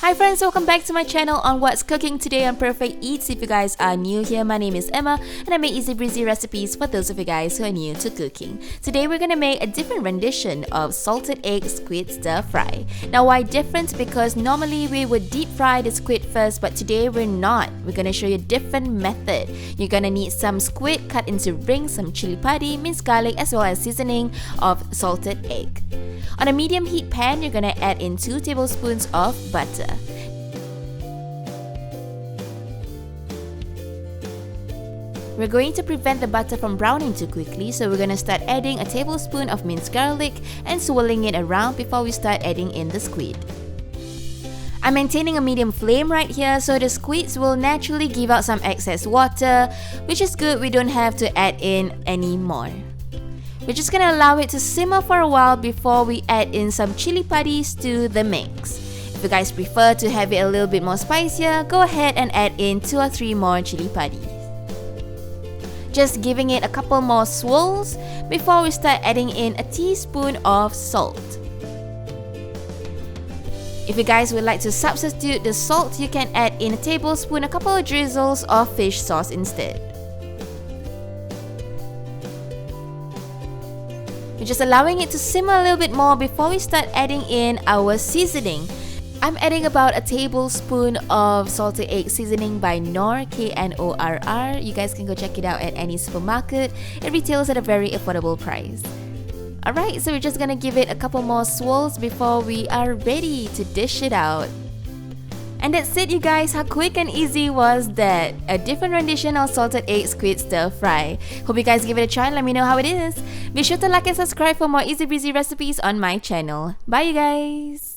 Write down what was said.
Hi friends, welcome back to my channel on What's Cooking today on Perfect Eats. If you guys are new here, my name is Emma and I make easy breezy recipes for those of you guys who are new to cooking. Today we're gonna make a different rendition of salted egg squid stir fry. Now why different? Because normally we would deep fry the squid first, but today we're not. We're gonna show you a different method. You're gonna need some squid cut into rings, some chili padi, minced garlic, as well as seasoning of salted egg. On a medium heat pan, you're gonna add in 2 tablespoons of butter. We're going to prevent the butter from browning too quickly, so we're gonna start adding a tablespoon of minced garlic and swirling it around before we start adding in the squid. I'm maintaining a medium flame right here, so the squids will naturally give out some excess water, which is good. We don't have to add in any more. We're just gonna allow it to simmer for a while before we add in some chili paddies to the mix. If you guys prefer to have it a little bit more spicier, go ahead and add in 2 or 3 more chili paddies. Just giving it a couple more swirls before we start adding in a teaspoon of salt. If you guys would like to substitute the salt, you can add in a tablespoon, a couple of drizzles of fish sauce instead. We're just allowing it to simmer a little bit more before we start adding in our seasoning. I'm adding about a tablespoon of salted egg seasoning by Knorr, Knorr. You guys can go check it out at any supermarket. It retails at a very affordable price. Alright, so we're just gonna give it a couple more swirls before we are ready to dish it out. And that's it, you guys. How quick and easy was that? A different rendition of salted egg squid stir fry. Hope you guys give it a try and let me know how it is. Be sure to like and subscribe for more easy breezy recipes on my channel. Bye you guys!